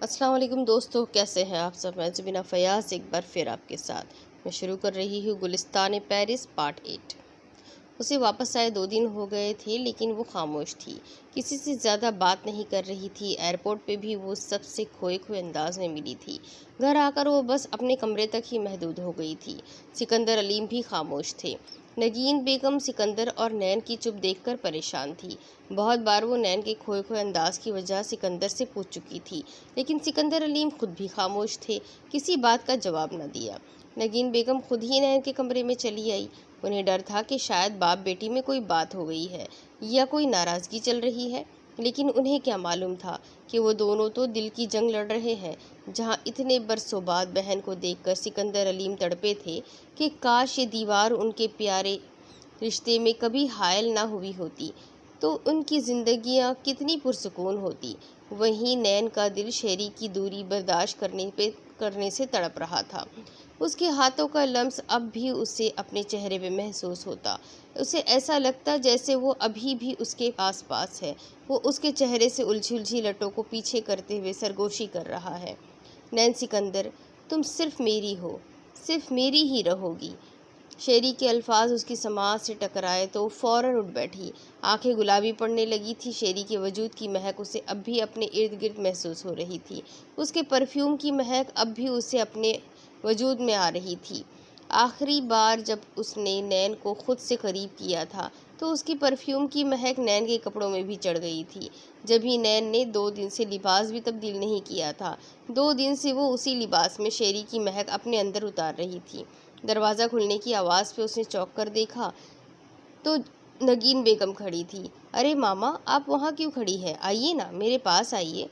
अस्सलाम वालेकुम दोस्तों, कैसे हैं आप सब। मैं ज़बीना फ़याज़ एक बार फिर आपके साथ मैं शुरू कर रही हूँ गुलिस्तान पेरिस पार्ट 8। उसे वापस आए 2 दिन हो गए थे, लेकिन वो खामोश थी। किसी से ज़्यादा बात नहीं कर रही थी। एयरपोर्ट पे भी वो सबसे खोए खोए अंदाज में मिली थी। घर आकर वो बस अपने कमरे तक ही महदूद हो गई थी। सिकंदर अलीम भी खामोश थे। नगीन बेगम सिकंदर और नैन की चुप देखकर परेशान थी। बहुत बार वो नैन के खोए खोए अंदाज की वजह सिकंदर से पूछ चुकी थी, लेकिन सिकंदर अलीम खुद भी खामोश थे, किसी बात का जवाब न दिया। नगीन बेगम खुद ही नैन के कमरे में चली आई। उन्हें डर था कि शायद बाप बेटी में कोई बात हो गई है या कोई नाराज़गी चल रही है, लेकिन उन्हें क्या मालूम था कि वो दोनों तो दिल की जंग लड़ रहे हैं। जहां इतने बरसों बाद बहन को देखकर सिकंदर अलीम तड़पे थे कि काश ये दीवार उनके प्यारे रिश्ते में कभी हायल ना हुई होती तो उनकी ज़िंदगियां कितनी पुरसुकून होती। वहीं नैन का दिल शेरी की दूरी बर्दाश्त करने से तड़प रहा था। उसके हाथों का लम्स अब भी उसे अपने चेहरे पे महसूस होता। उसे ऐसा लगता जैसे वो अभी भी उसके आस पास है। वो उसके चेहरे से उलझी उलझी लटों को पीछे करते हुए सरगोशी कर रहा है। नैन सिकंदर, तुम सिर्फ मेरी हो, सिर्फ मेरी ही रहोगी। शेरी के अल्फाज उसकी समाज से टकराए तो वो फौरन उठ बैठी। आंखें गुलाबी पड़ने लगी थी। शेरी के वजूद की महक उसे अब भी अपने इर्द गिर्द महसूस हो रही थी। उसके परफ्यूम की महक अब भी उसे अपने वजूद में आ रही थी। आखिरी बार जब उसने नैन को खुद से करीब किया था तो उसकी परफ्यूम की महक नैन के कपड़ों में भी चढ़ गई थी। जब ही नैन ने 2 दिन से लिबास भी तब्दील नहीं किया था, 2 दिन से वो उसी लिबास में शेरी की महक अपने अंदर उतार रही थी। दरवाज़ा खुलने की आवाज़ पे उसने चौंक कर देखा तो नगीन बेगम खड़ी थी। अरे मामा, आप वहाँ क्यों खड़ी है? आइए ना, मेरे पास आइए।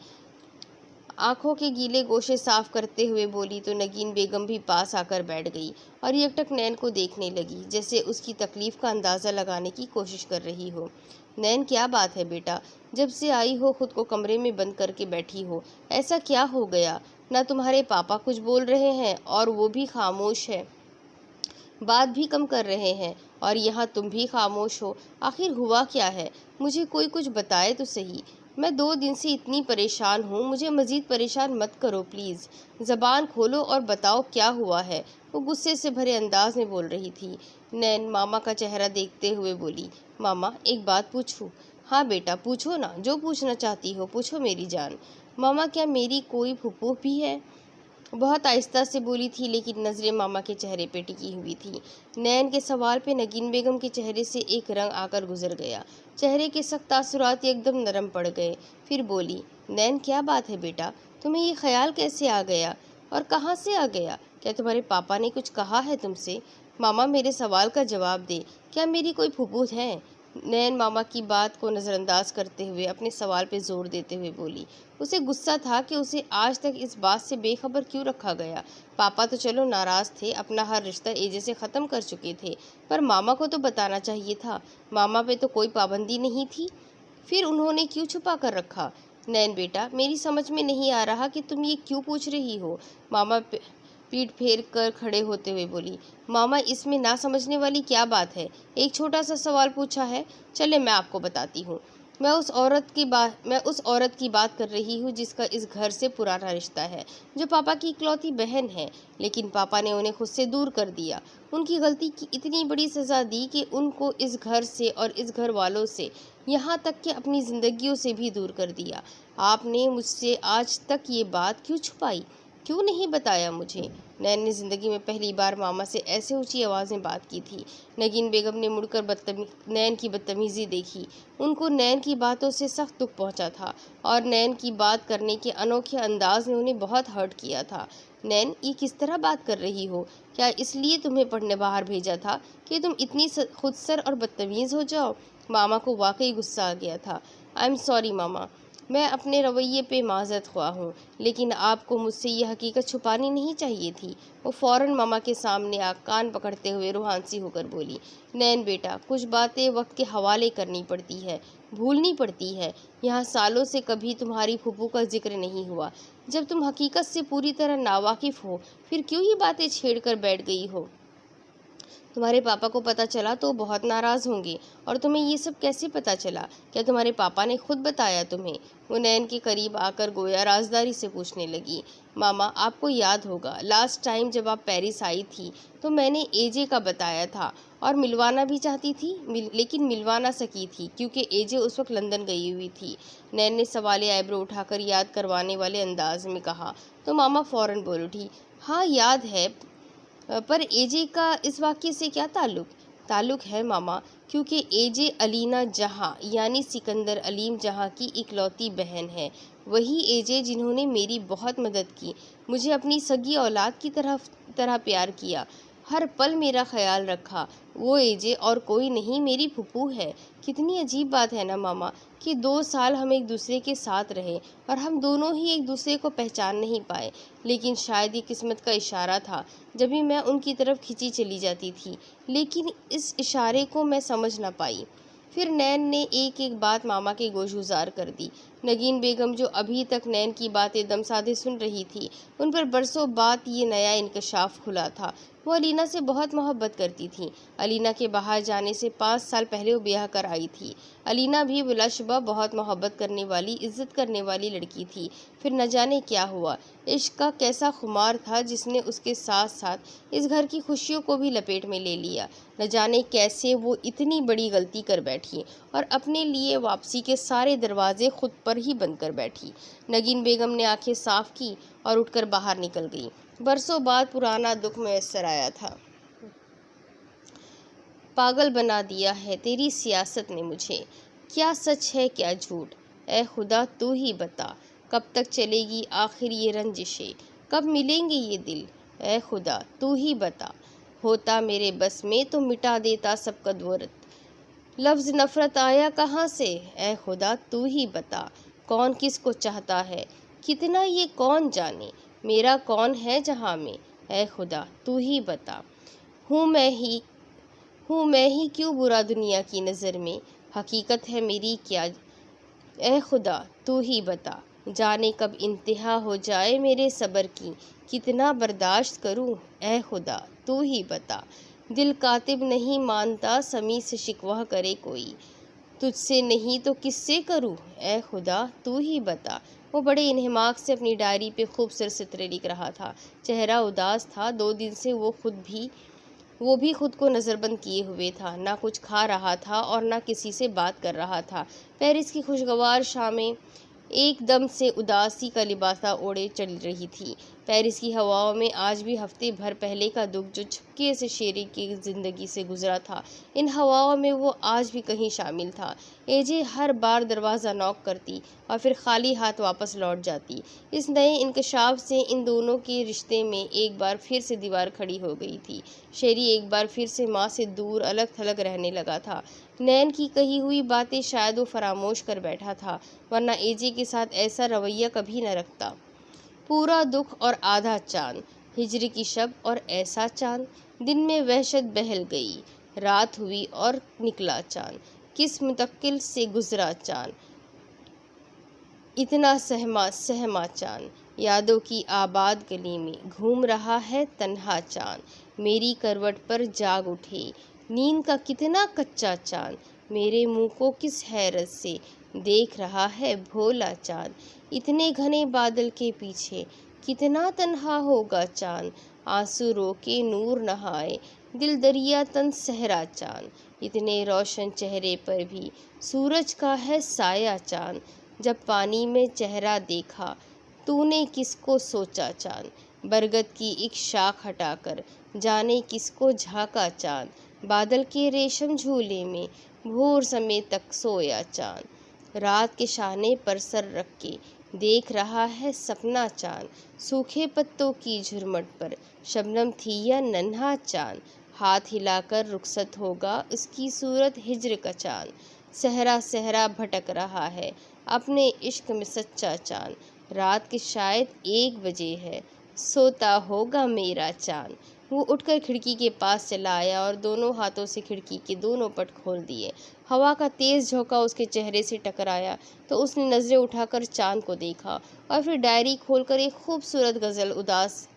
आंखों के गीले गोशे साफ करते हुए बोली तो नगीन बेगम भी पास आकर बैठ गई और एकटक नैन को देखने लगी, जैसे उसकी तकलीफ का अंदाज़ा लगाने की कोशिश कर रही हो। नैन, क्या बात है बेटा? जब से आई हो खुद को कमरे में बंद करके बैठी हो। ऐसा क्या हो गया? ना तुम्हारे पापा कुछ बोल रहे हैं और वो भी खामोश है, बात भी कम कर रहे हैं, और यहाँ तुम भी खामोश हो। आखिर हुआ क्या है? मुझे कोई कुछ बताए तो सही। मैं 2 दिन से इतनी परेशान हूँ, मुझे मज़ीद परेशान मत करो प्लीज़। ज़बान खोलो और बताओ क्या हुआ है। वो गुस्से से भरे अंदाज में बोल रही थी। नैन मामा का चेहरा देखते हुए बोली, मामा एक बात पूछूं? हाँ बेटा पूछो ना, जो पूछना चाहती हो पूछो मेरी जान। मामा, क्या मेरी कोई फूफू भी है? बहुत आहिस्ता से बोली थी, लेकिन नज़रें मामा के चेहरे पे टिकी हुई थी। नैन के सवाल पे नगीन बेगम के चेहरे से एक रंग आकर गुजर गया। चेहरे के सख्त तासुरात एकदम नरम पड़ गए। फिर बोली, नैन क्या बात है बेटा? तुम्हें ये ख्याल कैसे आ गया और कहाँ से आ गया? क्या तुम्हारे पापा ने कुछ कहा है तुमसे? मामा मेरे सवाल का जवाब दे, क्या मेरी कोई फुफूद है? नैन मामा की बात को नज़रअंदाज करते हुए अपने सवाल पे जोर देते हुए बोली। उसे गुस्सा था कि उसे आज तक इस बात से बेखबर क्यों रखा गया। पापा तो चलो नाराज़ थे, अपना हर रिश्ता एजे से ख़त्म कर चुके थे, पर मामा को तो बताना चाहिए था। मामा पे तो कोई पाबंदी नहीं थी, फिर उन्होंने क्यों छुपा कर रखा? नैन बेटा, मेरी समझ में नहीं आ रहा कि तुम ये क्यों पूछ रही हो। मामा पीठ फेर कर खड़े होते हुए बोली, मामा इसमें ना समझने वाली क्या बात है? एक छोटा सा सवाल पूछा है। चले मैं आपको बताती हूँ। मैं उस औरत की बात कर रही हूँ जिसका इस घर से पुराना रिश्ता है, जो पापा की इकलौती बहन है, लेकिन पापा ने उन्हें खुद से दूर कर दिया। उनकी गलती की इतनी बड़ी सज़ा दी कि उनको इस घर से और इस घर वालों से, यहाँ तक कि अपनी ज़िंदगियों से भी दूर कर दिया। आपने मुझसे आज तक ये बात क्यों छुपाई? क्यों नहीं बताया मुझे? नैन ने ज़िंदगी में पहली बार मामा से ऐसे ऊंची आवाज़ में बात की थी। नगीन बेगम ने मुड़कर नैन की बदतमीज़ी देखी। उनको नैन की बातों से सख्त दुख पहुंचा था और नैन की बात करने के अनोखे अंदाज ने उन्हें बहुत हर्ट किया था। नैन, ये किस तरह बात कर रही हो? क्या इसलिए तुम्हें पढ़ने बाहर भेजा था कि तुम इतनी खुदसर और बदतमीज़ हो जाओ? मामा को वाकई गुस्सा आ गया था। आई एम सॉरी मामा, मैं अपने रवैये पे माज़रत ख्वाह हूँ, लेकिन आपको मुझसे ये हकीकत छुपानी नहीं चाहिए थी। वो फ़ौरन मामा के सामने आ कान पकड़ते हुए रूहानसी होकर बोली, नैन बेटा, कुछ बातें वक्त के हवाले करनी पड़ती है, भूलनी पड़ती है। यहाँ सालों से कभी तुम्हारी फूफू का जिक्र नहीं हुआ। जब तुम हकीकत से पूरी तरह नावाकिफ़ हो, फिर क्यों ये बातें छेड़ कर बैठ गई हो? तुम्हारे पापा को पता चला तो बहुत नाराज़ होंगे। और तुम्हें ये सब कैसे पता चला? क्या तुम्हारे पापा ने खुद बताया तुम्हें? वो नैन के करीब आकर गोया राजदारी से पूछने लगी। मामा, आपको याद होगा लास्ट टाइम जब आप पेरिस आई थी तो मैंने एजे का बताया था और मिलवाना भी चाहती थी, लेकिन मिलवा ना सकी थी क्योंकि एजे उस वक्त लंदन गई हुई थी। नैन ने सवाले आईब्रो उठाकर याद करवाने वाले अंदाज में कहा तो मामा फ़ौरन बोल उठी, हाँ याद है, पर एजे का इस वाक़ये से क्या ताल्लुक़? ताल्लुक़ है मामा, क्योंकि एजे अलीना जहाँ यानी सिकंदर अलीम जहाँ की इकलौती बहन है। वही एजे जिन्होंने मेरी बहुत मदद की, मुझे अपनी सगी औलाद की तरह प्यार किया, हर पल मेरा ख्याल रखा। वो एजे और कोई नहीं, मेरी फूफू है। कितनी अजीब बात है ना मामा कि 2 साल हम एक दूसरे के साथ रहे और हम दोनों ही एक दूसरे को पहचान नहीं पाए। लेकिन शायद ये किस्मत का इशारा था, जब भी मैं उनकी तरफ खिंची चली जाती थी, लेकिन इस इशारे को मैं समझ ना पाई। फिर नैन ने एक एक बात मामा के गोशगुजार कर दी। नगीन बेगम, जो अभी तक नैन की बातें दम साधे सुन रही थी, उन पर बरसों बाद ये नया इंकशाफ खुला था। वो अलीना से बहुत मोहब्बत करती थी। अलीना के बाहर जाने से 5 साल पहले वो ब्याह कर आई थी। अलीना भी बिलाशुबा बहुत मोहब्बत करने वाली, इज्जत करने वाली लड़की थी। फिर न जाने क्या हुआ, इश्क का कैसा खुमार था जिसने उसके साथ साथ इस घर की खुशियों को भी लपेट में ले लिया। न जाने कैसे वो इतनी बड़ी गलती कर बैठी और अपने लिए वापसी के सारे दरवाजे खुद पर ही बंद कर बैठी। नगीन बेगम ने आंखें साफ की और उठकर बाहर निकल गई। बरसों बाद पुराना दुख मुयस्सर आया था। पागल बना दिया है तेरी सियासत ने मुझे, क्या सच है क्या झूठ, ए खुदा तू ही बता। कब तक चलेगी आखिर ये रंजिशें, कब मिलेंगे ये दिल, ए खुदा तू ही बता। होता मेरे बस में तो मिटा देता सब कद्वरत, लफ्ज़ नफ़रत आया कहाँ से, ए खुदा तू ही बता। कौन किसको चाहता है, कितना ये कौन जाने, मेरा कौन है जहाँ में, ए खुदा तू ही बता। हूँ मैं ही क्यों बुरा दुनिया की नज़र में, हकीकत है मेरी क्या, ए खुदा तू ही बता। जाने कब इंतहा हो जाए मेरे सब्र की, कितना बर्दाश्त करूं, ए खुदा तू ही बता। दिल कातिब नहीं मानता समी से शिकवा करे कोई, तुझसे नहीं तो किससे करूं, ए खुदा तू ही बता। वो बड़े इन्हिमाक से अपनी डायरी पे खूब सिरसितरे लिख रहा था। चेहरा उदास था। 2 दिन से वो भी खुद को नज़रबंद किए हुए था। ना कुछ खा रहा था और ना किसी से बात कर रहा था। पेरिस की खुशगवार शामें एकदम से उदासी का लिबासा ओढ़े चल रही थी। पेरिस की हवाओं में आज भी हफ्ते भर पहले का दुख जो झपके से शेरी की ज़िंदगी से गुजरा था, इन हवाओं में वो आज भी कहीं शामिल था। एजे हर बार दरवाज़ा नॉक करती और फिर खाली हाथ वापस लौट जाती। इस नए इंकशाफ से इन दोनों के रिश्ते में एक बार फिर से दीवार खड़ी हो गई थी। शेरी एक बार फिर से माँ से दूर अलग थलग रहने लगा था। नैन की कही हुई बातें शायद वो फरामोश कर बैठा था, वरना एजे के साथ ऐसा रवैया कभी न रखता। पूरा दुख और आधा चांद, हिजरी की शब और ऐसा चांद, दिन में वहशत बहल गई, रात हुई और निकला चांद, किस मुतक्किल से गुजरा चांद, इतना सहमा चांद, यादों की आबाद गली में घूम रहा है तन्हा चांद, मेरी करवट पर जाग उठे नींद का कितना कच्चा चांद, मेरे मुंह को किस हैरत से देख रहा है भोला चांद, इतने घने बादल के पीछे कितना तन्हा होगा चांद, आंसू रोके नूर नहाए दिल दरिया तन सहरा चांद, इतने रोशन चेहरे पर भी सूरज का है साया चांद, जब पानी में चेहरा देखा तूने किसको सोचा चांद, बरगद की एक शाख हटाकर जाने किसको झांका चांद, बादल के रेशम झूले में भोर समय तक सोया चांद, रात के शाने पर सर रख के देख रहा है सपना चांद, सूखे पत्तों की झुरमट पर शबनम थी या नन्हा चांद, हाथ हिलाकर रुखसत होगा उसकी सूरत हिज्र का चांद, सहरा सहरा भटक रहा है अपने इश्क में सच्चा चांद, रात के शायद 1 बजे है सोता होगा मेरा चांद। वो उठकर खिड़की के पास चला आया और दोनों हाथों से खिड़की के दोनों पट खोल दिए। हवा का तेज़ झोंका उसके चेहरे से टकराया तो उसने नज़रें उठाकर चांद को देखा और फिर डायरी खोलकर एक खूबसूरत गज़ल उदास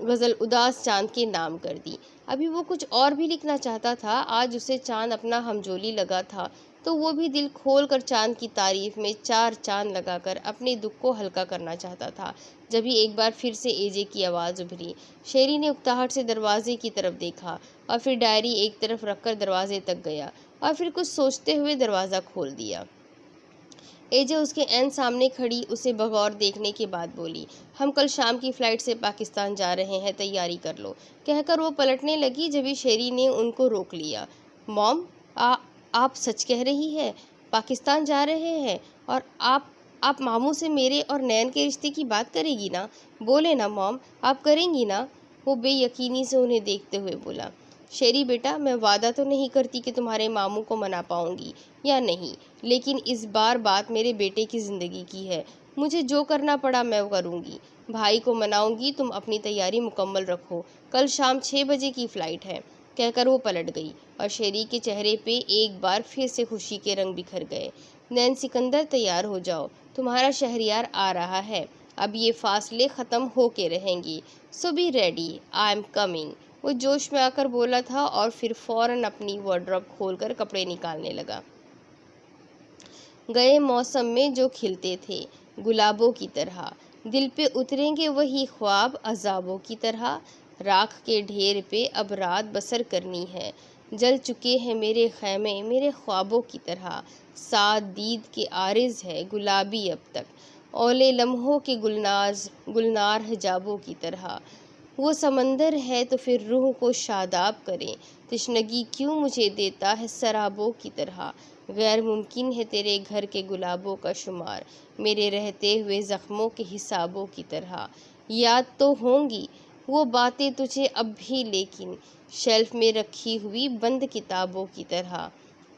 गज़ल उदास चाँद के नाम कर दी। अभी वो कुछ और भी लिखना चाहता था। आज उसे चाँद अपना हमजोली लगा था, तो वो भी दिल खोल कर चाँद की तारीफ में 4 चाँद लगाकर अपने दुख को हल्का करना चाहता था। जभी एक बार फिर से एजे की आवाज़ उभरी। शेरी ने उकताहट से दरवाजे की तरफ देखा और फिर डायरी एक तरफ रखकर दरवाजे तक गया और फिर कुछ सोचते हुए दरवाज़ा खोल दिया। एजे उसके ऐन सामने खड़ी उसे बगौर देखने के बाद बोली, हम कल शाम की फ़्लाइट से पाकिस्तान जा रहे हैं, तैयारी कर लो। कहकर वो पलटने लगी, जभी शेरी ने उनको रोक लिया। मॉम, आप सच कह रही है? पाकिस्तान जा रहे हैं? और आप मामू से मेरे और नैन के रिश्ते की बात करेगी ना? बोले ना मॉम, आप करेंगी ना? वो बेयकीनी से उन्हें देखते हुए बोला। शेरी बेटा, मैं वादा तो नहीं करती कि तुम्हारे मामू को मना पाऊंगी या नहीं, लेकिन इस बार बात मेरे बेटे की ज़िंदगी की है। मुझे जो करना पड़ा मैं वो करूँगी। भाई को मनाऊंगी। तुम अपनी तैयारी मुकम्मल रखो, कल शाम 6 बजे की फ़्लाइट है। कहकर वो पलट गई और शेरी के चेहरे पे एक बार फिर से खुशी के रंग बिखर गए। नैन सिकंदर, तैयार हो जाओ, तुम्हारा शहरयार आ रहा है। अब ये फासले ख़त्म हो के रहेंगी। So be ready, I am coming. वो जोश में आकर बोला था और फिर फौरन अपनी वार्डरोब खोलकर कपड़े निकालने लगा। गए मौसम में जो खिलते थे गुलाबों की तरह, दिल पे उतरेंगे वही ख्वाब अजाबों की तरह। राख के ढेर पे अब रात बसर करनी है, जल चुके हैं मेरे खैमे मेरे ख्वाबों की तरह। सात दीद के आरिज है गुलाबी अब तक, ओले लम्हों के गुलनार हिजाबों की तरह। वो समंदर है तो फिर रूह को शादाब करें, तिश्नगी क्यों मुझे देता है शराबों की तरह। गैर मुमकिन है तेरे घर के गुलाबों का शुमार, मेरे रहते हुए ज़ख्मों के हिसाबों की तरह। याद तो होंगी वो बातें तुझे अब भी, लेकिन शेल्फ में रखी हुई बंद किताबों की तरह।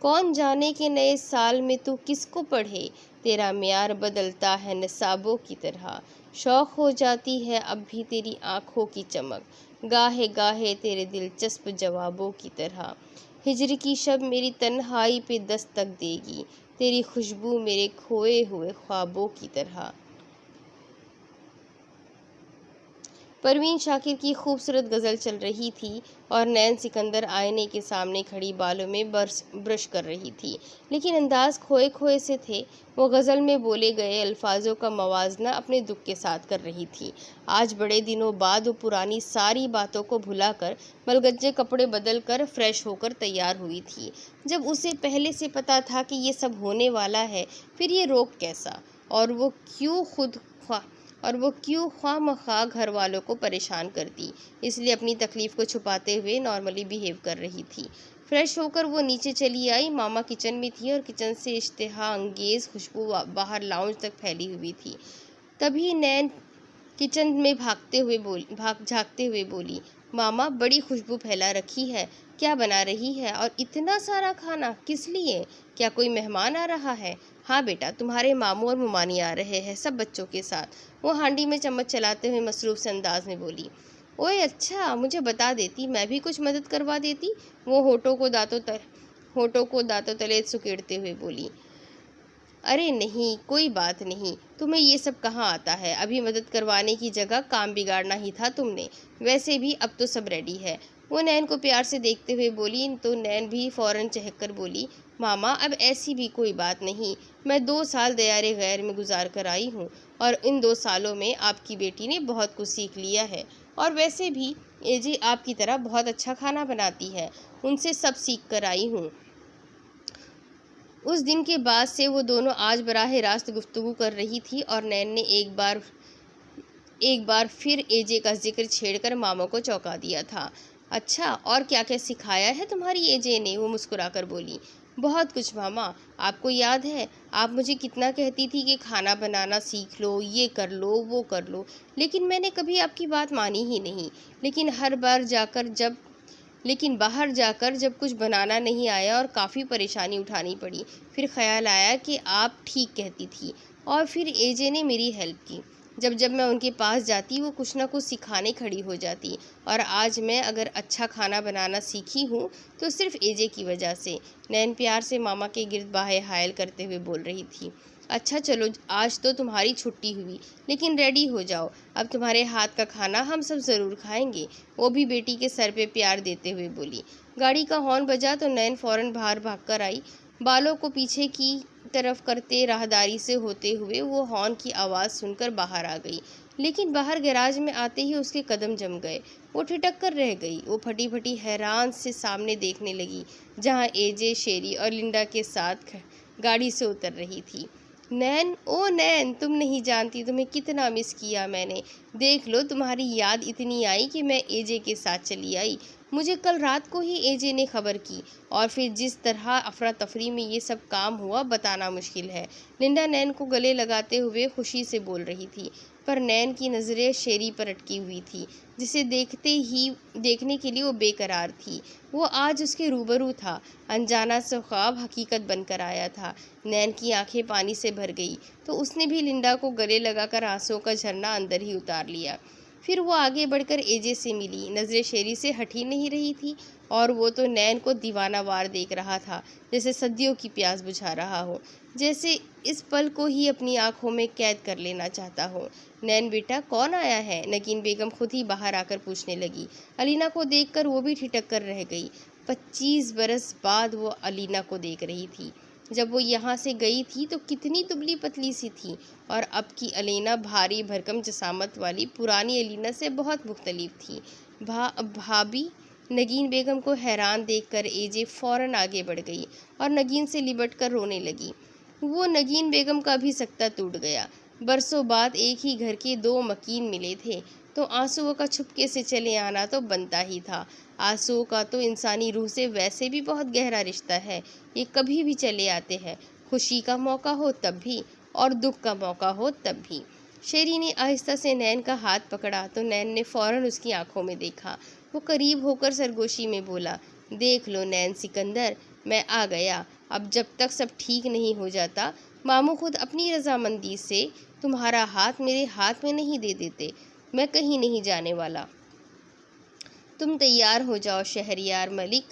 कौन जाने के नए साल में तू किसको पढ़े, तेरा म्यार बदलता है निसाबों की तरह। शौक हो जाती है अब भी तेरी आँखों की चमक, गाहे गाहे तेरे दिलचस्प जवाबों की तरह। हिजर की शब मेरी तन्हाई पे दस्तक देगी, तेरी खुशबू मेरे खोए हुए ख्वाबों की तरह। परवीन शाकिर की खूबसूरत गज़ल चल रही थी और नैन सिकंदर आईने के सामने खड़ी बालों में ब्रश कर रही थी, लेकिन अंदाज खोए खोए से थे। वो गज़ल में बोले गए अल्फाजों का मवाजना अपने दुख के साथ कर रही थी। आज बड़े दिनों बाद वो पुरानी सारी बातों को भुलाकर मलगज्जे कपड़े बदल कर फ्रेश होकर तैयार हुई थी। जब उसे पहले से पता था कि ये सब होने वाला है, फिर ये रोक कैसा? और वो क्यों ख्वामख्वाह घर वालों को परेशान करती? इसलिए अपनी तकलीफ़ को छुपाते हुए नॉर्मली बिहेव कर रही थी। फ्रेश होकर वो नीचे चली आई। मामा किचन में थी और किचन से इश्तिहा अंगेज़ खुशबू बाहर लाउंज तक फैली हुई थी। तभी नैन किचन में झाँकते हुए बोली, मामा, बड़ी खुशबू फैला रखी है, क्या बना रही है? और इतना सारा खाना किस लिए? क्या कोई मेहमान आ रहा है? हाँ बेटा, तुम्हारे मामू और मुमानी आ रहे हैं, सब बच्चों के साथ। वो हांडी में चम्मच चलाते हुए मसरूफ़ से अंदाज में बोली। ओए अच्छा, मुझे बता देती, मैं भी कुछ मदद करवा देती। वो होठों को दांतों तले सुकेड़ते हुए बोली। अरे नहीं, कोई बात नहीं, तुम्हें ये सब कहाँ आता है? अभी मदद करवाने की जगह काम बिगाड़ना ही था तुमने। वैसे भी अब तो सब रेडी है। वो नैन को प्यार से देखते हुए बोली, तो नैन भी फ़ौरन चहक कर बोली, मामा, अब ऐसी भी कोई बात नहीं। मैं 2 साल दयारे गैर में गुजार कर आई हूँ और इन 2 सालों में आपकी बेटी ने बहुत कुछ सीख लिया है। और वैसे भी एजे आपकी तरह बहुत अच्छा खाना बनाती है, उनसे सब सीख कर आई हूँ। उस दिन के बाद से वो दोनों आज बराह रास्त गुफ्तगू कर रही थी और नैन ने एक बार फिर एजे का जिक्र छेड़कर मामा को चौंका दिया था। अच्छा, और क्या क्या सिखाया है तुम्हारी एजे ने? वो मुस्कुराकर बोली। बहुत कुछ मामा, आपको याद है आप मुझे कितना कहती थी कि खाना बनाना सीख लो, ये कर लो, वो कर लो, लेकिन मैंने कभी आपकी बात मानी ही नहीं। लेकिन बाहर जाकर जब कुछ बनाना नहीं आया और काफ़ी परेशानी उठानी पड़ी, फिर ख्याल आया कि आप ठीक कहती थी और फिर एजे ने मेरी हेल्प की। जब मैं उनके पास जाती वो कुछ ना कुछ सिखाने खड़ी हो जाती और आज मैं अगर अच्छा खाना बनाना सीखी हूँ तो सिर्फ एजे की वजह से। नैन प्यार से मामा के गिर्द बाहें हायल करते हुए बोल रही थी। अच्छा चलो, आज तो तुम्हारी छुट्टी हुई, लेकिन रेडी हो जाओ, अब तुम्हारे हाथ का खाना हम सब ज़रूर खाएंगे, वो भी बेटी के सर पे प्यार देते हुए बोली। गाड़ी का हॉर्न बजा तो नैन फौरन बाहर भागकर आई। बालों को पीछे की तरफ करते राहदारी से होते हुए वो हॉर्न की आवाज़ सुनकर बाहर आ गई, लेकिन बाहर गैराज में आते ही उसके कदम जम गए। वो ठिठक कर रह गई। वो फटी फटी हैरान से सामने देखने लगी, जहाँ एजे, शेरी और लिंडा के साथ गाड़ी से उतर रही थी। नैन, ओ नैन, तुम नहीं जानती तुम्हें कितना मिस किया मैंने। देख लो, तुम्हारी याद इतनी आई कि मैं एजे के साथ चली आई। मुझे कल रात को ही एजे ने खबर की, और फिर जिस तरह अफरा तफरी में ये सब काम हुआ बताना मुश्किल है। लिंडा नैन को गले लगाते हुए खुशी से बोल रही थी, पर नैन की नज़रें शेरी पर अटकी हुई थी, जिसे देखने के लिए वो बेकरार थी। वो आज उसके रूबरू था। अनजाना सा ख्वाब हकीकत बनकर आया था। नैन की आंखें पानी से भर गई, तो उसने भी लिंडा को गले लगाकर आंसुओं का झरना अंदर ही उतार लिया। फिर वो आगे बढ़कर एजे से मिली। नज़रें शेरी से हट ही नहीं रही थी, और वो तो नैन को दीवानावार देख रहा था, जैसे सदियों की प्यास बुझा रहा हो, जैसे इस पल को ही अपनी आंखों में कैद कर लेना चाहता हो। नैन बेटा, कौन आया है? नगीन बेगम खुद ही बाहर आकर पूछने लगी। अलीना को देखकर वो भी ठिठक कर रह गई। 25 बरस बाद वो अलीना को देख रही थी। जब वो यहाँ से गई थी तो कितनी दुबली पतली सी थी, और अब की अलीना भारी भरकम जसामत वाली पुरानी अलीना से बहुत मुख्तलिफ थी। भाभी, नगीन बेगम को हैरान देखकर एजे फौरन आगे बढ़ गई और नगीन से लिपट कर रोने लगी। वो नगीन बेगम का भी सकता टूट गया। बरसों बाद एक ही घर के दो मकीन मिले थे, तो आंसुओं का छुपके से चले आना तो बनता ही था। आंसुओं का तो इंसानी रूह से वैसे भी बहुत गहरा रिश्ता है। ये कभी भी चले आते हैं, खुशी का मौका हो तब भी, और दुख का मौका हो तब भी। शेरी ने आहिस्ता से नैन का हाथ पकड़ा तो नैन ने फौरन उसकी आंखों में देखा। वो करीब होकर सरगोशी में बोला, देख लो नैन सिकंदर, मैं आ गया। अब जब तक सब ठीक नहीं हो जाता, मामू खुद अपनी रजामंदी से तुम्हारा हाथ मेरे हाथ में नहीं दे देते। मैं कहीं नहीं जाने वाला। तुम तैयार हो जाओ शहरयार मलिक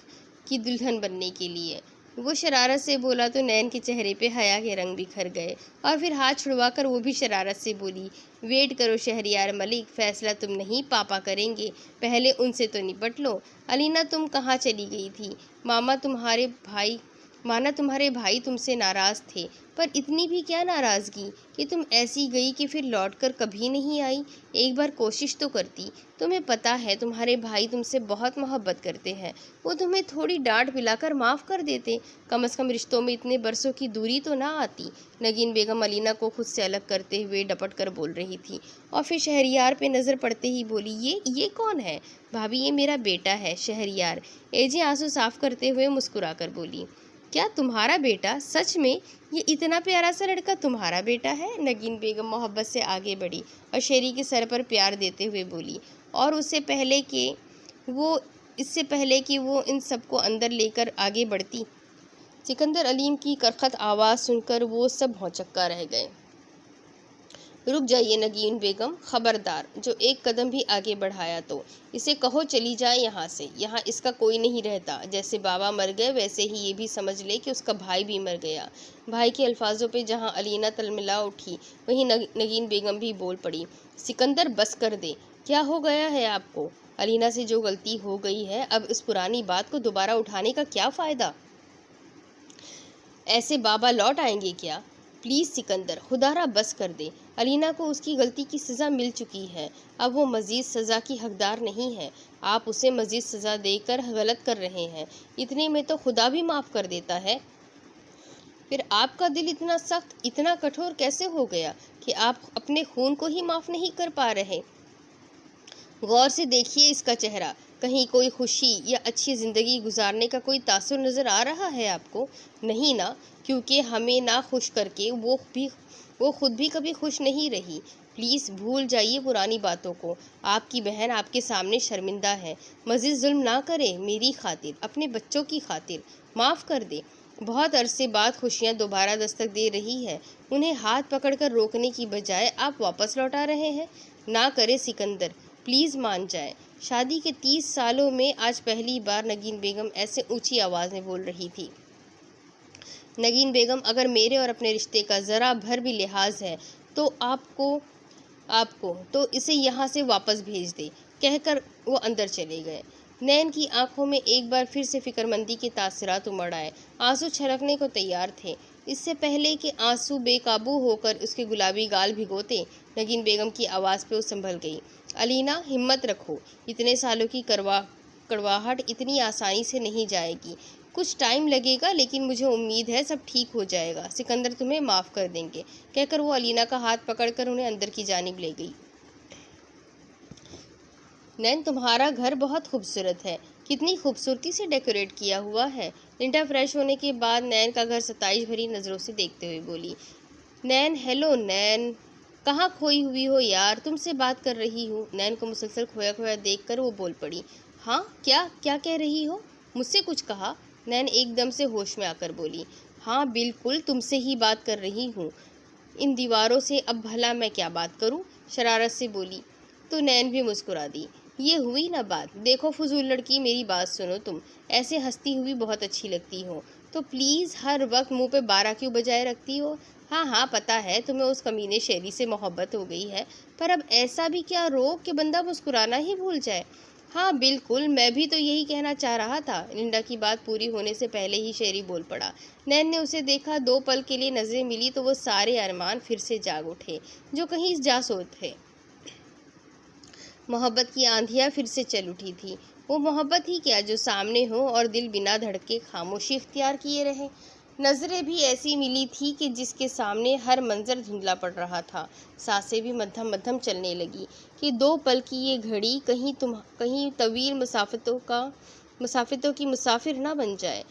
की दुल्हन बनने के लिए। वो शरारत से बोला तो नैन के चेहरे पे हया के रंग बिखर गए, और फिर हाथ छुड़वाकर वो भी शरारत से बोली, वेट करो शहरयार मलिक, फैसला तुम नहीं पापा करेंगे, पहले उनसे तो निपट लो। अलीना, तुम कहाँ चली गई थी? माना तुम्हारे भाई तुमसे नाराज़ थे, पर इतनी भी क्या नाराज़गी कि तुम ऐसी गई कि फिर लौटकर कभी नहीं आई। एक बार कोशिश तो करती। तुम्हें पता है तुम्हारे भाई तुमसे बहुत मोहब्बत करते हैं, वो तुम्हें थोड़ी डांट पिलाकर माफ़ कर देते। कम से कम रिश्तों में इतने बरसों की दूरी तो ना आती। नगीन बेगम अलीना को खुद से अलग करते हुए डपट कर बोल रही थी, और फिर शहरयार पे नज़र पड़ते ही बोली, ये कौन है? भाभी, ये मेरा बेटा है शहरयार। एजे आंसू साफ करते हुए मुस्कुरा कर बोली, क्या तुम्हारा बेटा? सच में? ये इतना प्यारा सा लड़का तुम्हारा बेटा है? नगीन बेगम मोहब्बत से आगे बढ़ी और शेरी के सर पर प्यार देते हुए बोली, और इससे पहले कि वो इन सबको अंदर लेकर आगे बढ़ती, सिकंदर अलीम की करखत आवाज़ सुनकर वो सब भौंचक्का रह गए। रुक जाइए नगीन बेगम, खबरदार, जो एक कदम भी आगे बढ़ाया तो इसे कहो चली जाए यहाँ से। यहाँ इसका कोई नहीं रहता। जैसे बाबा मर गए वैसे ही ये भी समझ ले कि उसका भाई भी मर गया। भाई के अल्फाजों पे जहाँ अलीना तलमिला उठी, वहीं नगीन बेगम भी बोल पड़ी, सिकंदर बस कर दे, क्या हो गया है आपको? अलीना से जो गलती हो गई है, अब इस पुरानी बात को दोबारा उठाने का क्या फ़ायदा? ऐसे बाबा लौट आएंगे क्या? प्लीज़ सिकंदर, खुदारा बस कर दे। अलीना को उसकी गलती की सज़ा मिल चुकी है, अब वो मज़ीद सज़ा की हकदार नहीं है। आप उसे मज़ीद सज़ा देकर गलत कर रहे हैं। इतने में तो खुदा भी माफ़ कर देता है। फिर आपका दिल इतना सख्त, इतना कठोर कैसे हो गया कि आप अपने खून को ही माफ़ नहीं कर पा रहे? गौर से देखिए इसका चेहरा, कहीं कोई खुशी या अच्छी ज़िंदगी गुजारने का कोई तासुर नज़र आ रहा है आपको? नहीं ना, क्योंकि हमें ना खुश करके वो खुद भी कभी खुश नहीं रही। प्लीज़ भूल जाइए पुरानी बातों को। आपकी बहन आपके सामने शर्मिंदा है। मज़ीद जुल्म ना करें, मेरी खातिर, अपने बच्चों की खातिर माफ़ कर दे। बहुत अरसे बाद खुशियाँ दोबारा दस्तक दे रही है, उन्हें हाथ पकड़कर रोकने की बजाय आप वापस लौटा रहे हैं। ना करे सिकंदर, प्लीज़ मान जाए। शादी के 30 सालों में आज पहली बार नगीन बेगम ऐसे ऊंची आवाज़ में बोल रही थी। नगीन बेगम, अगर मेरे और अपने रिश्ते का ज़रा भर भी लिहाज है तो आपको आपको तो इसे यहाँ से वापस भेज दे, कहकर वो अंदर चले गए। नैन की आंखों में एक बार फिर से फिक्रमंदी के तासरात उमड़ आए। आंसू छलकने को तैयार थे। इससे पहले कि आंसू बेकाबू होकर उसके गुलाबी गाल भिगोते, नगीन बेगम की आवाज़ पे वो संभल गई। अलीना, हिम्मत रखो, इतने सालों की कड़वाहट इतनी आसानी से नहीं जाएगी। कुछ टाइम लगेगा, लेकिन मुझे उम्मीद है सब ठीक हो जाएगा। सिकंदर तुम्हें माफ़ कर देंगे, कहकर वो अलीना का हाथ पकड़कर उन्हें अंदर की जानिब ले गई। नैन, तुम्हारा घर बहुत खूबसूरत है, कितनी खूबसूरती से डेकोरेट किया हुआ है। लिंडा फ्रेश होने के बाद नैन का घर सताइश भरी नज़रों से देखते हुए बोली। नैन, हेलो नैन, कहाँ खोई हुई हो यार, तुमसे बात कर रही हूँ। नैन को मुसलसल खोया खोया देखकर वो बोल पड़ी। हाँ, क्या क्या कह रही हो? मुझसे कुछ कहा? नैन एकदम से होश में आकर बोली। हाँ बिल्कुल, तुमसे ही बात कर रही हूँ। इन दीवारों से अब भला मैं क्या बात करूँ? शरारत से बोली तो नैन भी मुस्कुरा दी। ये हुई ना बात। देखो फजूल लड़की, मेरी बात सुनो, तुम ऐसे हंसती हुई बहुत अच्छी लगती हो, तो प्लीज़ हर वक्त मुंह पे 12 क्यों बजाए रखती हो? हाँ हाँ, पता है तुम्हें उस कमीने शेरी से मोहब्बत हो गई है, पर अब ऐसा भी क्या रोक कि बंदा मुस्कुराना ही भूल जाए। हाँ बिल्कुल, मैं भी तो यही कहना चाह रहा था। लिंडा की बात पूरी होने से पहले ही शेरी बोल पड़ा। नैन ने उसे देखा, 2 पल के लिए नजरें मिली तो वो सारे अरमान फिर से जाग उठे जो कहीं जा सो थे। मोहब्बत की आंधियाँ फिर से चल उठी थी। वो मोहब्बत ही क्या जो सामने हो और दिल बिना धड़के खामोशी इख्तियार किए रहे। नज़रें भी ऐसी मिली थी कि जिसके सामने हर मंजर धुंधला पड़ रहा था। सांसें भी मद्धम मद्धम चलने लगी कि 2 पल की ये घड़ी कहीं तवील मुसाफिरों की मुसाफिर ना बन जाए।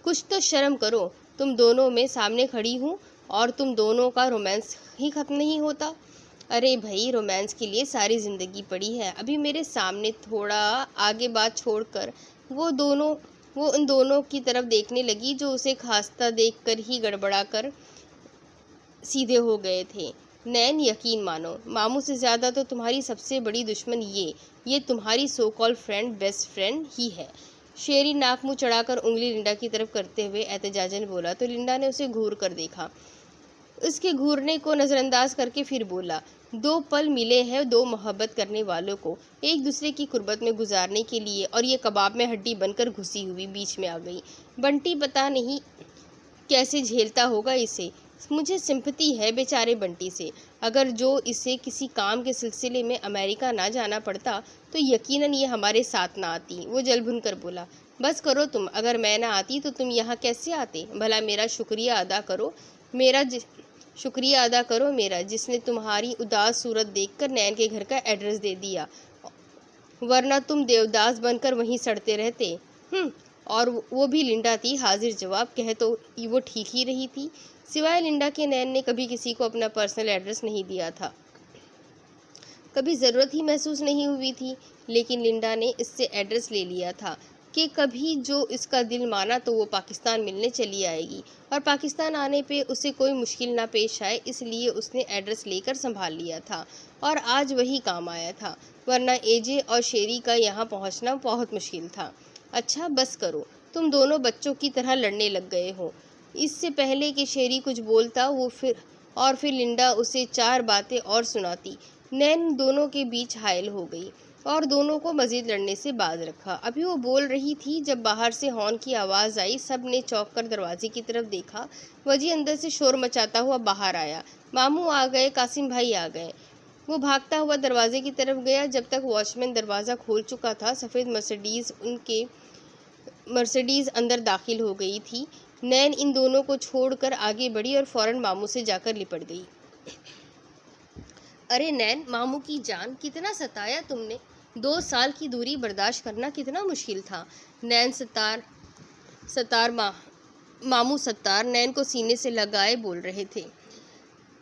कुछ तो शर्म करो, तुम दोनों में सामने खड़ी हूँ और तुम दोनों का रोमांस ही खत्म नहीं होता। अरे भाई, रोमांस के लिए सारी ज़िंदगी पड़ी है। अभी मेरे सामने थोड़ा आगे बात छोड़कर वो उन दोनों की तरफ देखने लगी जो उसे खास्ता देखकर ही गड़बड़ा कर सीधे हो गए थे। नैन, यकीन मानो, मामू से ज़्यादा तो तुम्हारी सबसे बड़ी दुश्मन ये तुम्हारी सो कॉल फ्रेंड, बेस्ट फ्रेंड ही है। शेरी नाक मुँह चढ़ाकर उंगली लिंडा की तरफ करते हुए एहतजाजन बोला तो लिंडा ने उसे घूर कर देखा। उसके घूरने को नज़रअंदाज करके फिर बोला। 2 पल मिले हैं 2 मोहब्बत करने वालों को एक दूसरे की कुर्बत में गुजारने के लिए, और ये कबाब में हड्डी बनकर घुसी हुई बीच में आ गई। बंटी पता नहीं कैसे झेलता होगा इसे। मुझे सिंपैथी है बेचारे बंटी से। अगर जो इसे किसी काम के सिलसिले में अमेरिका ना जाना पड़ता तो यकीनन ये हमारे साथ ना आती। वो जल भुन कर बोला। बस करो तुम, अगर मैं ना आती तो तुम यहाँ कैसे आते? भला मेरा शुक्रिया अदा करो मेरा, जिसने तुम्हारी उदास सूरत देखकर नैन के घर का एड्रेस दे दिया, वरना तुम देवदास बनकर वहीं सड़ते रहते। और वो भी लिंडा थी हाजिर जवाब। कह तो वो ठीक ही रही थी। सिवाय लिंडा के नैन ने कभी किसी को अपना पर्सनल एड्रेस नहीं दिया था, कभी ज़रूरत ही महसूस नहीं हुई थी। लेकिन लिंडा ने इससे एड्रेस ले लिया था कि कभी जो इसका दिल माना तो वो पाकिस्तान मिलने चली आएगी, और पाकिस्तान आने पे उसे कोई मुश्किल ना पेश आए, इसलिए उसने एड्रेस लेकर संभाल लिया था, और आज वही काम आया था, वरना एजे और शेरी का यहाँ पहुँचना बहुत मुश्किल था। अच्छा बस करो, तुम दोनों बच्चों की तरह लड़ने लग गए हो। इससे पहले कि शेरी कुछ बोलता फिर लिंडा उसे 4 बातें और सुनाती। नैन दोनों के बीच हायल हो गई और दोनों को मजीद लड़ने से बाज रखा। अभी वो बोल रही थी जब बाहर से हॉर्न की आवाज़ आई। सब ने चौंक कर दरवाजे की तरफ देखा। वजी अंदर से शोर मचाता हुआ बाहर आया। मामू आ गए, कासिम भाई आ गए। वो भागता हुआ दरवाजे की तरफ गया। जब तक वॉचमैन दरवाज़ा खोल चुका था, सफ़ेद मर्सिडीज़ अंदर दाखिल हो गई थी। नैन इन दोनों को छोड़कर आगे बढ़ी और फ़ौरन मामू से जाकर लिपट गई। अरे नैन, मामू की जान, कितना सताया तुमने। 2 साल की दूरी बर्दाश्त करना कितना मुश्किल था। नैन मामू सत्तार नैन को सीने से लगाए बोल रहे थे।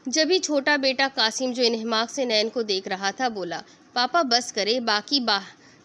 जब ही छोटा बेटा कासिम, जो इन्हमाक से नैन को देख रहा था, बोला, पापा बस करे,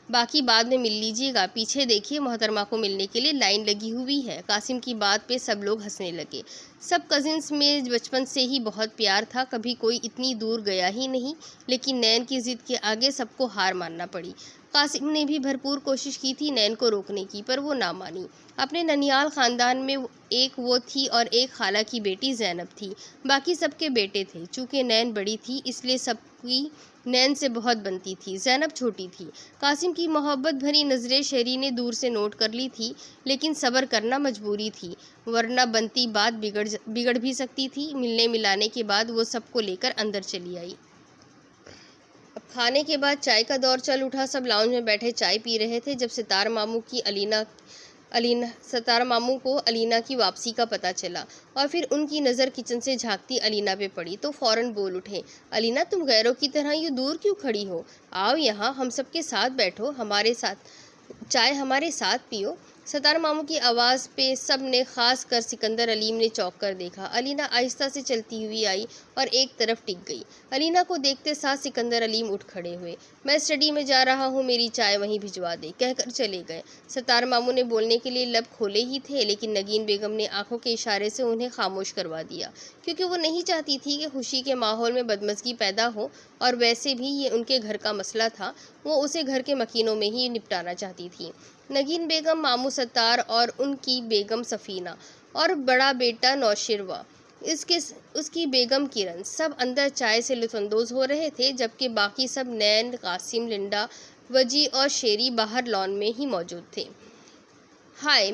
बाकी बाद में मिल लीजिएगा। पीछे देखिए, मोहतरमा को मिलने के लिए लाइन लगी हुई है। कासिम की बात पे सब लोग हंसने लगे। सब कजिन्स में बचपन से ही बहुत प्यार था, कभी कोई इतनी दूर गया ही नहीं, लेकिन नैन की ज़िद के आगे सबको हार मानना पड़ी। कासिम ने भी भरपूर कोशिश की थी नैन को रोकने की, पर वो ना मानी। अपने ननियाल ख़ानदान में एक वो थी और एक खाला की बेटी ज़ैनब थी। बाकी सबके बेटे थे। चूँकि नैन बड़ी थी इसलिए सबकी नैन से बहुत बनती थी। ज़ैनब छोटी थी। कासिम की मोहब्बत भरी नज़रें शहरी ने दूर से नोट कर ली थी, लेकिन सब्र करना मजबूरी थी, वरना बनती बात बिगड़ भी सकती थी। मिलने मिलाने के बाद वो सबको लेकर अंदर चली आई। अब खाने के बाद चाय का दौर चल उठा। सब लाउंज में बैठे चाय पी रहे थे जब सितार मामू को अलीना की वापसी का पता चला और फिर उनकी नज़र किचन से झांकती अलीना पे पड़ी तो फ़ौरन बोल उठे, अलीना तुम गैरों की तरह यूँ दूर क्यों खड़ी हो? आओ यहाँ हम सबके साथ बैठो, हमारे साथ चाय हमारे साथ पियो। सितार मामू की आवाज़ पे सब ने, खास कर सिकंदर अलीम ने चौंक कर देखा। अलीना आहिस्ता से चलती हुई आई और एक तरफ टिक गई। अलीना को देखते साथ सिकंदर अलीम उठ खड़े हुए। मैं स्टडी में जा रहा हूँ, मेरी चाय वहीं भिजवा दे, कहकर चले गए। सितार मामू ने बोलने के लिए लब खोले ही थे, लेकिन नगीन बेगम ने आंखों के इशारे से उन्हें खामोश करवा दिया, क्योंकि वो नहीं चाहती थी कि खुशी के माहौल में बदमज़गी पैदा हो, और वैसे भी ये उनके घर का मसला था, वो उसे घर के मकीनों में ही निपटाना चाहती थी। नगीन बेगम, मामू सत्तार और उनकी बेगम सफ़ीना और बड़ा बेटा नौशिरवा, उसकी बेगम किरण, सब अंदर चाय से लुत्फ़अंदोज़ हो रहे थे, जबकि बाकी सब नैन, कासिम, लिंडा, वजी और शेरी बाहर लॉन में ही मौजूद थे। हाय,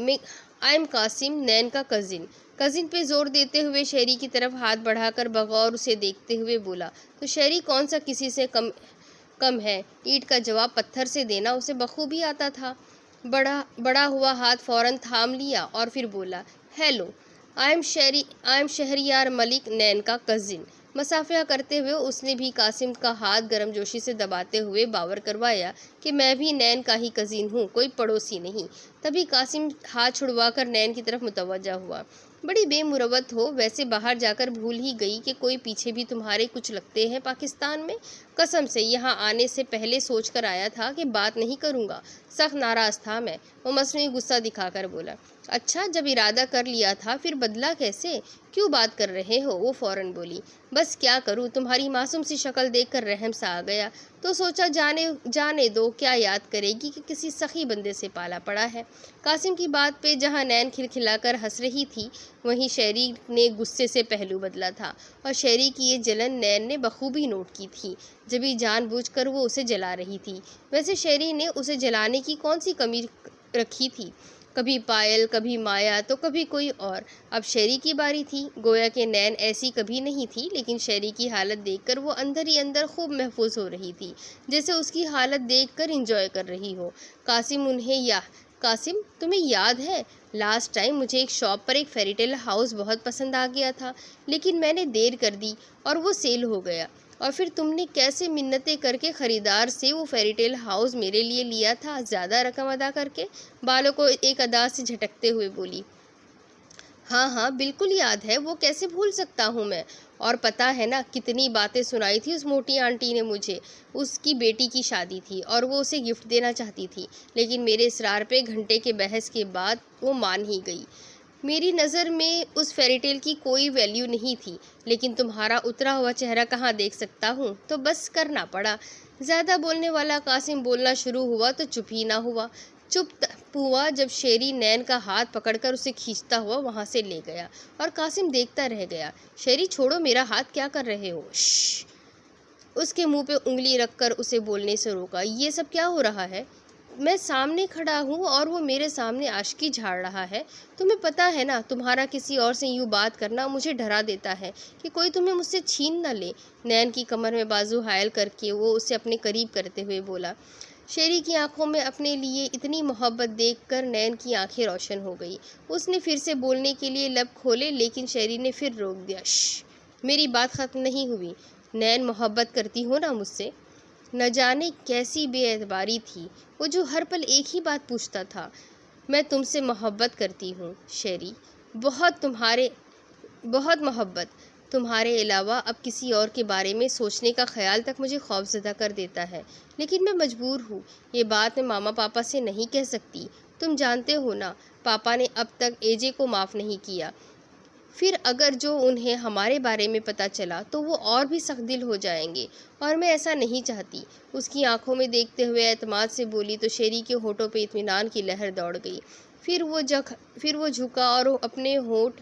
आई एम कासिम, नैन का कज़िन पे जोर देते हुए शेरी की तरफ हाथ बढ़ाकर बगौर उसे देखते हुए बोला, तो शेरी कौन सा किसी से कम है? ईंट का जवाब पत्थर से देना उसे बखूबी आता था। बड़ा हुआ हाथ फौरन थाम लिया और फिर बोला, hello, I am Shahryar Malik, Nain का कज़िन। मसाफिया करते हुए उसने भी कासिम का हाथ गर्मजोशी से दबाते हुए बावर करवाया कि मैं भी नैन का ही कज़िन हूँ, कोई पड़ोसी नहीं। तभी कासिम हाथ छुड़वाकर नैन की तरफ मुतवज्जा हुआ। बड़ी बेमुरवत हो, वैसे बाहर जाकर भूल ही गई कि कोई पीछे भी तुम्हारे कुछ लगते हैं पाकिस्तान में। कसम से यहाँ आने से पहले सोच कर आया था कि बात नहीं करूँगा। सख्त नाराज़ था मैं। वो मसनूई गुस्सा दिखाकर बोला, अच्छा, जब इरादा कर लिया था फिर बदला कैसे? क्यों बात कर रहे हो? वो फ़ौरन बोली, बस क्या करूँ, तुम्हारी मासूम सी शक्ल देखकर रहम सा आ गया, तो सोचा जाने दो, क्या याद करेगी कि किसी सखी बंदे से पाला पड़ा है। कासिम की बात पे जहाँ नैन खिलखिलाकर हंस रही थी, वहीं शेरी ने गुस्से से पहलू बदला था, और शेरी की ये जलन नैन ने बखूबी नोट की थी, जभी जानबूझकर वो उसे जला रही थी। वैसे शेरी ने उसे जलाने की कौन सी कमी रखी थी? कभी पायल, कभी माया, तो कभी कोई और। अब शेरी की बारी थी। गोया के नैन ऐसी कभी नहीं थी, लेकिन शेरी की हालत देखकर वो अंदर ही अंदर खूब महफूज हो रही थी, जैसे उसकी हालत देखकर एंजॉय कर रही हो। कासिम, तुम्हें याद है लास्ट टाइम मुझे एक शॉप पर एक फेरीटेल हाउस बहुत पसंद आ गया था, लेकिन मैंने देर कर दी और वो सेल हो गया, और फिर तुमने कैसे मिन्नतें करके ख़रीदार से वो फेरीटेल हाउस मेरे लिए लिया था, ज़्यादा रकम अदा करके। बालों को एक अदा से झटकते हुए बोली, हाँ, बिल्कुल याद है, वो कैसे भूल सकता हूँ मैं। और पता है ना, कितनी बातें सुनाई थी उस मोटी आंटी ने मुझे। उसकी बेटी की शादी थी और वो उसे गिफ्ट देना चाहती थी, लेकिन मेरे इसरार पे घंटे के बहस के बाद वो मान ही गई। मेरी नज़र में उस फेरीटेल की कोई वैल्यू नहीं थी, लेकिन तुम्हारा उतरा हुआ चेहरा कहाँ देख सकता हूँ, तो बस करना पड़ा। ज़्यादा बोलने वाला कासिम बोलना शुरू हुआ तो चुप ही ना हुआ। चुप हुआ जब शेरी नैन का हाथ पकड़कर उसे खींचता हुआ वहाँ से ले गया, और कासिम देखता रह गया। शेरी, छोड़ो मेरा हाथ, क्या कर रहे हो? श्श। उसके मुंह पे उंगली रखकर उसे बोलने से रोका। ये सब क्या हो रहा है? मैं सामने खड़ा हूँ और वो मेरे सामने आशिकी झाड़ रहा है। तुम्हें पता है ना, तुम्हारा किसी और से यूँ बात करना मुझे डरा देता है कि कोई तुम्हें मुझसे छीन न ले। नैन की कमर में बाजू हायल करके वो उसे अपने करीब करते हुए बोला। शेरी की आंखों में अपने लिए इतनी मोहब्बत देखकर नैन की आंखें रोशन हो गई। उसने फिर से बोलने के लिए लब खोले, लेकिन शेरी ने फिर रोक दिया। श्श, मेरी बात ख़त्म नहीं हुई। नैन, मोहब्बत करती हो ना मुझसे? न जाने कैसी बेएतबारी थी वो, जो हर पल एक ही बात पूछता था। मैं तुमसे मोहब्बत करती हूँ शेरी, बहुत मोहब्बत। तुम्हारे अलावा अब किसी और के बारे में सोचने का ख्याल तक मुझे खौफज़दा कर देता है, लेकिन मैं मजबूर हूँ। ये बात मैं मामा पापा से नहीं कह सकती। तुम जानते हो ना, पापा ने अब तक एजे को माफ़ नहीं किया। फिर अगर जो उन्हें हमारे बारे में पता चला तो वो और भी सख्त दिल हो जाएंगे, और मैं ऐसा नहीं चाहती। उसकी आंखों में देखते हुए एतमाद से बोली तो शेरी के होठों पे इत्मीनान की लहर दौड़ गई। फिर वो झुका और अपने होठ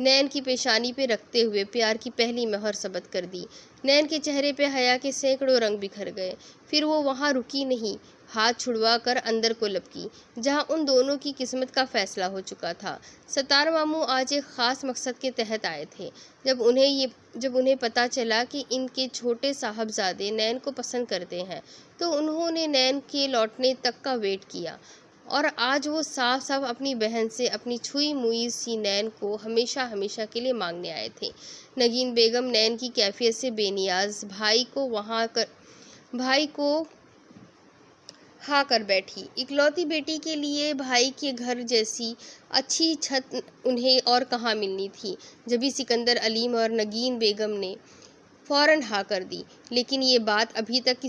नैन की पेशानी पे रखते हुए प्यार की पहली मोहर सबत कर दी। नैन के चेहरे पे हया के सैकड़ों रंग बिखर गए। फिर वो वहाँ रुकी नहीं, हाथ छुड़वा कर अंदर को लपकी, जहाँ उन दोनों की किस्मत का फैसला हो चुका था। सत्तार मामू आज एक ख़ास मकसद के तहत आए थे। जब उन्हें पता चला कि इनके छोटे साहबजादे नैन को पसंद करते हैं, तो उन्होंने नैन के लौटने तक का वेट किया, और आज वो साफ साफ अपनी बहन से अपनी छुई मुई सी नैन को हमेशा हमेशा के लिए मांगने आए थे। नगीन बेगम नैन की कैफियत से बेनियाज भाई को हाँ कर बैठी। इकलौती बेटी के लिए भाई के घर जैसी अच्छी छत उन्हें और कहाँ मिलनी थी। जभी सिकंदर अलीम और नगीन बेगम ने फौरन हाँ कर दी, लेकिन ये बात अभी तक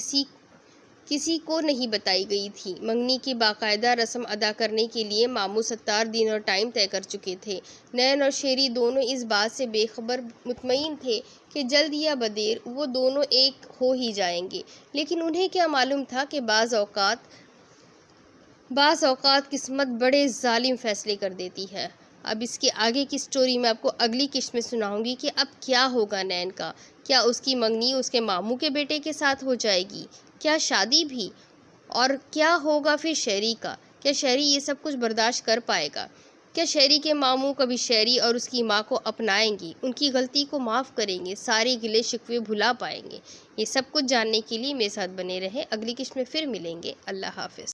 किसी को नहीं बताई गई थी। मंगनी की बाकायदा रस्म अदा करने के लिए मामू सत्तार दिन और टाइम तय कर चुके थे। नैन और शेरी दोनों इस बात से बेखबर मुतमईन थे कि जल्द या बदेर वो दोनों एक हो ही जाएंगे, लेकिन उन्हें क्या मालूम था कि बाज़ औकात किस्मत बड़े जालिम फैसले कर देती है। अब इसके आगे की स्टोरी मैं आपको अगली किस्त में सुनाऊंगी कि अब क्या होगा नैन का। क्या उसकी मंगनी उसके मामू के बेटे के साथ हो जाएगी, क्या शादी भी, और क्या होगा फिर शेरी का। क्या शेरी ये सब कुछ बर्दाश्त कर पाएगा? क्या शेरी के मामू कभी शेरी और उसकी माँ को अपनाएंगी, उनकी गलती को माफ़ करेंगे, सारे गिले शिकवे भुला पाएंगे? ये सब कुछ जानने के लिए मेरे साथ बने रहे। अगली किस्त में फिर मिलेंगे। अल्लाह हाफिज़।